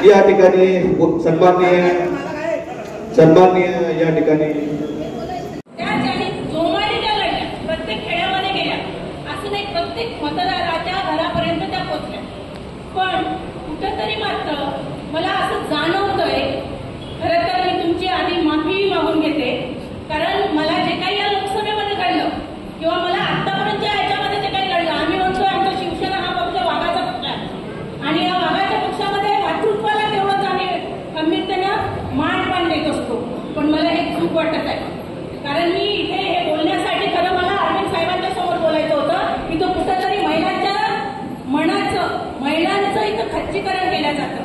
या ठिकाणी सन्माननीय या ठिकाणी प्रत्येक खेड्यामध्ये गेल्या असं नाही, प्रत्येक मतदाराच्या घरापर्यंत त्या पोहोचल्या. पण कुठेतरी मात्र मला असं जाणवतंय, खरं तर मी तुमची आधी माफी मागून घेते, कारण मला जे काही या लोकसभेमध्ये घडलं किंवा मला आतापर्यंतच्या याच्यामध्ये जे काही घडलं, आम्ही म्हणतोय आमचा शिवसेना हा पक्ष वाघाचा पक्ष आहे आणि या वाघाच्या पक्षामध्ये मातृत्वाला तेवढंच आम्ही गंभीरतेनं मान देत असतो. पण मला हे चूक वाटत आहे, कारण मी इथे हे बोलण्यासाठी खरं मला अरविंद साहेबांच्या समोर बोलायचं होतं. इथं कुठंतरी महिलांच्या मनाचं, महिलांचं इथं खच्चीकरण केलं जातं.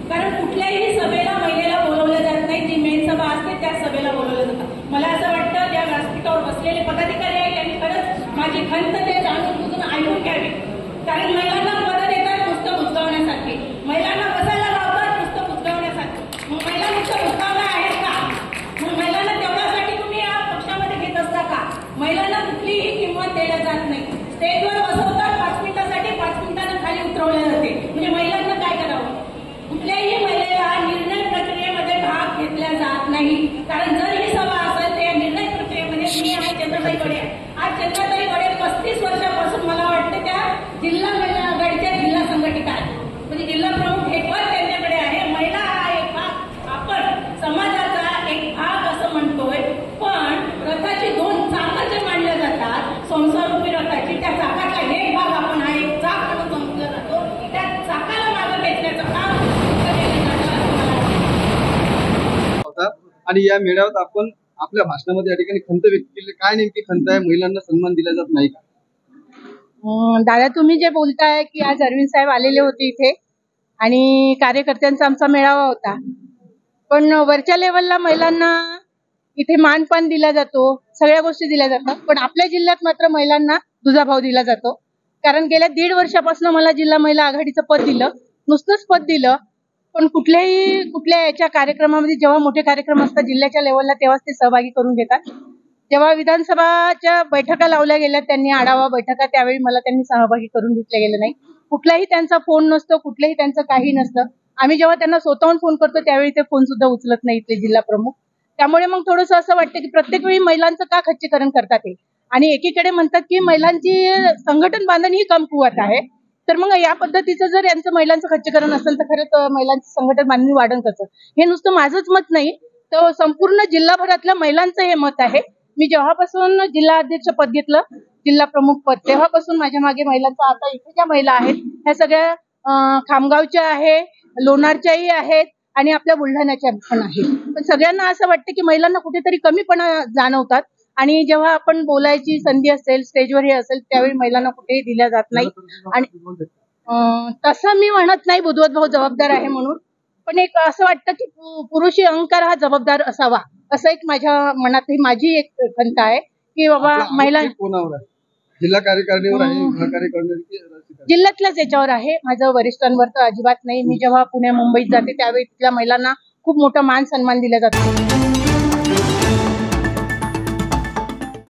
कारण कुठल्याही सभेला महिलेला बोलवलं जात नाही, जी मेन सभा असते त्या सभेला बोलवलं जातं. मला असं वाटतं ज्या व्यासपीठावर बसलेले पदाधिकारी आहेत त्यांनी खरंच माझी खंत ते जाणून बुजून ऐकून घ्यावी. कारण महिलांना पद देतात नुसतं बुजगावण्यासाठी, महिलांना बसायला लावतात नुसतं बुजगावण्यासाठी. मग महिला नुसतं बुजगावणं आहेत का? मग महिलांना तेवढ्यासाठी तुम्ही या पक्षामध्ये घेत असता का? महिलांना कुठलीही किंमत दिल्या जात नाही. स्टेजवर बसवतात 5 मिनिटासाठी, 5 मिनिटांना खाली उतरवले जाते. म्हणजे महिलांना काय करावं? कुठल्याही महिलेला निर्णय प्रक्रियेमध्ये भाग घेतला जात नाही. कारण जर ही सभा असेल तर या निर्णय प्रक्रियेमध्ये मी आहे चंद्रताई बडे. आज चंद्रताई बडे 35 वर्षापासून मला वाटतं त्या जिल्हा महिला आघाडीच्या जिल्हा संघटिका आहेत. म्हणजे जिल्हा प्रमुख हे पद त्यांच्याकडे आहे. महिला हा एक भाग, आपण समाजाचा एक भाग असं म्हणतोय. पण रथाची 2 चाकं जे मांडल्या जातात, संसारूपी रथाची, त्या चाकाचा एक भाग आपण हा एक चाक म्हणून समजला जातो. त्या चाकाला मागं घेतल्याचं काम आणि या मेळाव्यात आपण आपल्या भाषणामध्ये या ठिकाणी खंत व्यक्त केली. काय नेमकी खंत आहे? महिलांना सन्मान दिला जात नाही का? दादा, तुम्ही जे बोलताय की आज अरविंद साहेब आलेले होते इथे आणि कार्यकर्त्यांचा आमचा मेळावा होता, पण वरच्या लेवलला महिलांना इथे मानपान दिला जातो, सगळ्या गोष्टी दिल्या जातात. पण आपल्या जिल्ह्यात मात्र महिलांना दुजाभाव दिला जातो. कारण गेल्या 1.5 वर्षापासून मला जिल्हा महिला आघाडीचं पद दिलं, नुसतंच पद दिलं. पण कुठल्या याच्या कार्यक्रमामध्ये जेव्हा मोठे कार्यक्रम असतात जिल्ह्याच्या लेवलला, तेव्हाच ते सहभागी करून घेतात. जेव्हा विधानसभाच्या बैठका लावल्या गेल्या, त्यांनी आढावा बैठका, त्यावेळी मला त्यांनी सहभागी करून घेतलं गेलं नाही. कुठलाही त्यांचा फोन नसतो, कुठलंही त्यांचं काही नसतं. आम्ही जेव्हा त्यांना स्वतःहून फोन करतो त्यावेळी ते फोन सुद्धा उचलत नाही ते जिल्हा प्रमुख. त्यामुळे मग थोडंसं असं वाटतं की प्रत्येक वेळी महिलांचं का खच्चीकरण करतात ते. आणि एकीकडे म्हणतात की महिलांची संघटन बांधणी ही कमकुवत आहे. तर मग या पद्धतीचं जर यांचं महिलांचं खच्चीकरण असेल तर खरंच महिलांचं संघटन बांधणी वाढण कसं? हे नुसतं माझंच मत नाही, तर संपूर्ण जिल्हाभरातल्या महिलांचं हे मत आहे. मी जेव्हापासून जिल्हा अध्यक्ष पद घेतलं, जिल्हा प्रमुख पद, तेव्हापासून माझ्या मागे महिलांचा, आता इथे ज्या महिला आहेत ह्या सगळ्या खामगावच्या आहे, लोणारच्याही आहेत आणि आपल्या बुलढाण्याच्या पण आहेत. पण सगळ्यांना असं वाटतं की महिलांना कुठेतरी कमीपणा जाणवतात आणि जेव्हा आपण बोलायची संधी असेल, स्टेजवर हे असेल, त्यावेळी महिलांना कुठेही दिल्या जात नाही. आणि तसं मी म्हणत नाही बुधवत भाऊ जबाबदार आहे म्हणून, पण एक असं वाटतं की पुरुषी अहंकार हा जबाबदार असावा, असं एक माझ्या मनात माझी एक खंत आहे की बाबा महिला जिल्हा कार्यकारिणीवर आहे, जिल्ह्यातल्याच याच्यावर आहे. माझं वरिष्ठांवर तर अजिबात नाही. मी जेव्हा पुणे मुंबईत जाते त्यावेळी तिथल्या महिलांना खूप मोठा मान सन्मान दिला जातो.